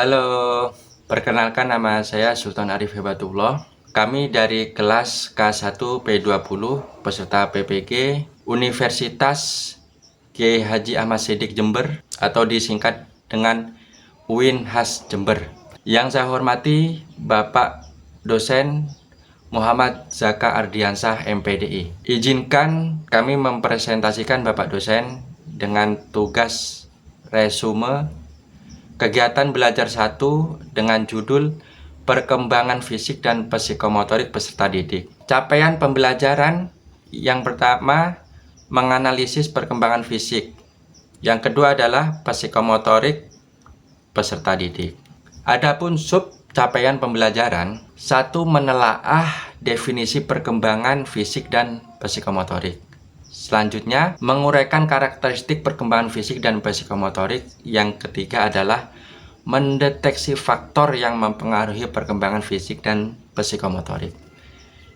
Halo, perkenalkan nama saya Sultan Arif Hebatullah. Kami dari kelas K1 P20 peserta PPG Universitas Kiai Haji Ahmad Siddiq Jember atau disingkat dengan UIN-Has Jember. Yang saya hormati Bapak Dosen Muhammad Zaka Ardiansah MPDI. Izinkan kami mempresentasikan Bapak Dosen dengan tugas resume kegiatan belajar 1 dengan judul Perkembangan Fisik dan Psikomotorik Peserta Didik. Capaian pembelajaran yang pertama menganalisis perkembangan fisik. Yang kedua adalah psikomotorik peserta didik. Adapun sub capaian pembelajaran, 1 menelaah definisi perkembangan fisik dan psikomotorik. Selanjutnya, menguraikan karakteristik perkembangan fisik dan psikomotorik. Yang ketiga adalah mendeteksi faktor yang mempengaruhi perkembangan fisik dan psikomotorik.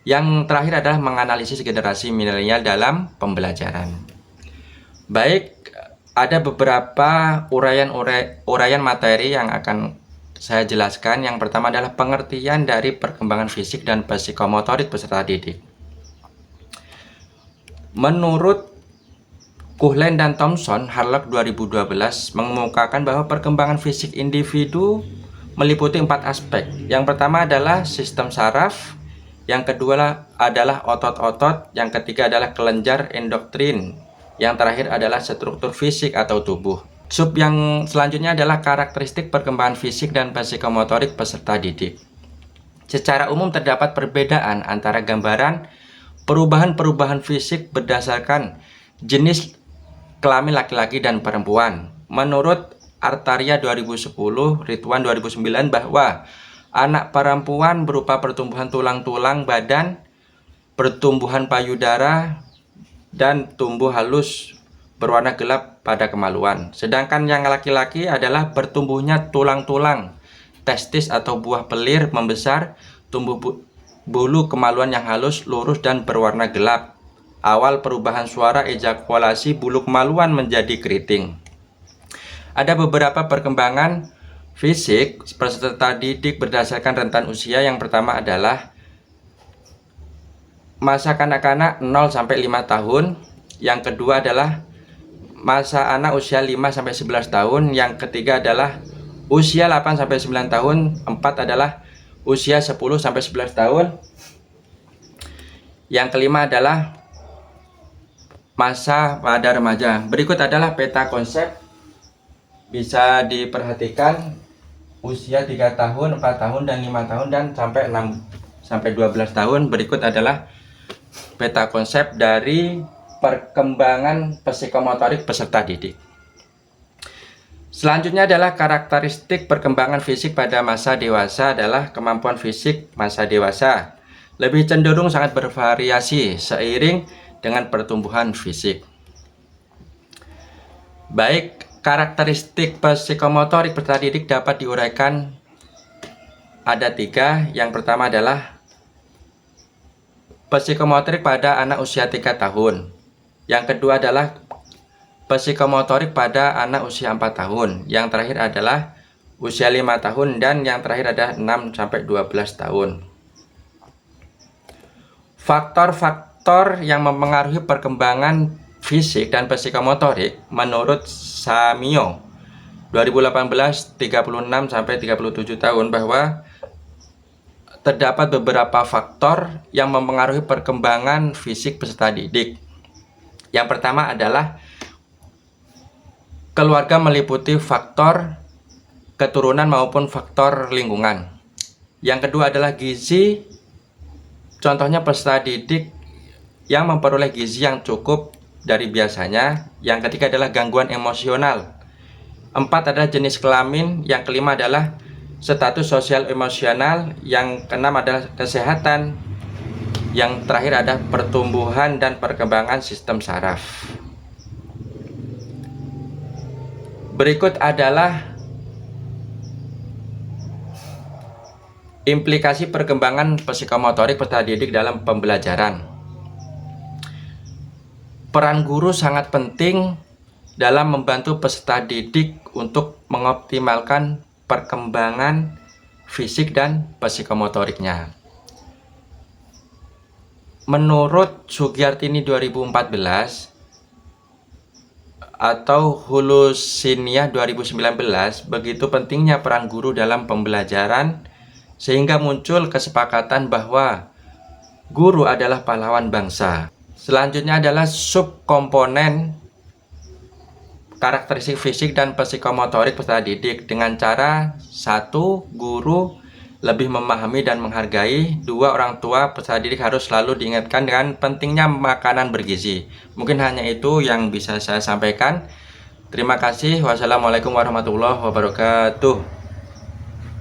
Yang terakhir adalah menganalisis generasi milenial dalam pembelajaran. Baik, ada beberapa uraian materi yang akan saya jelaskan. Yang pertama adalah pengertian dari perkembangan fisik dan psikomotorik peserta didik. Menurut Kuhlen dan Thompson, Harlock 2012 mengemukakan bahwa perkembangan fisik individu meliputi 4 aspek. Yang pertama adalah sistem saraf, yang kedua adalah otot-otot, yang ketiga adalah kelenjar endokrin, yang terakhir adalah struktur fisik atau tubuh. Sub yang selanjutnya adalah karakteristik perkembangan fisik dan psikomotorik peserta didik. Secara umum terdapat perbedaan antara gambaran perubahan-perubahan fisik berdasarkan jenis kelamin laki-laki dan perempuan. Menurut Artaria 2010, Ridwan 2009 bahwa anak perempuan berupa pertumbuhan tulang-tulang badan, pertumbuhan payudara, dan tumbuh halus berwarna gelap pada kemaluan. Sedangkan yang laki-laki adalah bertumbuhnya tulang-tulang, testis atau buah pelir membesar, tumbuh bulu kemaluan yang halus, lurus, dan berwarna gelap. Awal perubahan suara ejakulasi bulu kemaluan menjadi keriting. Ada beberapa perkembangan fisik peserta didik berdasarkan rentan usia. Yang pertama adalah masa kanak-kanak 0 sampai 5 tahun. Yang kedua adalah masa anak usia 5 sampai 11 tahun. Yang ketiga adalah usia 8 sampai 9 tahun. 4 adalah usia 10 sampai 11 tahun. Yang kelima adalah masa pada remaja. Berikut adalah peta konsep. Bisa diperhatikan usia 3 tahun, 4 tahun, dan 5 tahun, dan sampai 6 sampai 12 tahun. Berikut adalah peta konsep dari perkembangan psikomotorik peserta didik. Selanjutnya adalah karakteristik perkembangan fisik pada masa dewasa. Adalah kemampuan fisik masa dewasa lebih cenderung sangat bervariasi seiring dengan pertumbuhan fisik. Baik, karakteristik psikomotorik peserta didik dapat diuraikan ada 3. Yang pertama adalah psikomotorik pada anak usia 3 tahun. Yang kedua adalah psikomotorik pada anak usia 4 tahun. Yang terakhir adalah usia 5 tahun. Dan yang terakhir adalah 6 sampai 12 tahun. Faktor-faktor yang mempengaruhi perkembangan fisik dan psikomotorik menurut Samio 2018 36 sampai 37 tahun bahwa terdapat beberapa faktor yang mempengaruhi perkembangan fisik peserta didik. Yang pertama adalah keluarga meliputi faktor keturunan maupun faktor lingkungan. Yang kedua adalah gizi. Contohnya peserta didik yang memperoleh gizi yang cukup dari biasanya. Yang ketiga adalah gangguan emosional. 4 adalah jenis kelamin. Yang kelima adalah status sosial emosional. Yang keenam adalah kesehatan. Yang terakhir adalah pertumbuhan dan perkembangan sistem saraf. Berikut adalah implikasi perkembangan psikomotorik peserta didik dalam pembelajaran. Peran guru sangat penting dalam membantu peserta didik untuk mengoptimalkan perkembangan fisik dan psikomotoriknya. Menurut Sugiyartini 2014 atau Hulusinia 2019, begitu pentingnya peran guru dalam pembelajaran sehingga muncul kesepakatan bahwa guru adalah pahlawan bangsa. Selanjutnya adalah subkomponen karakteristik fisik dan psikomotorik peserta didik dengan cara: 1. Guru lebih memahami dan menghargai. 2. Orang tua peserta didik harus selalu diingatkan dengan pentingnya makanan bergizi. Mungkin hanya itu yang bisa saya sampaikan. Terima kasih. Wassalamualaikum warahmatullahi wabarakatuh.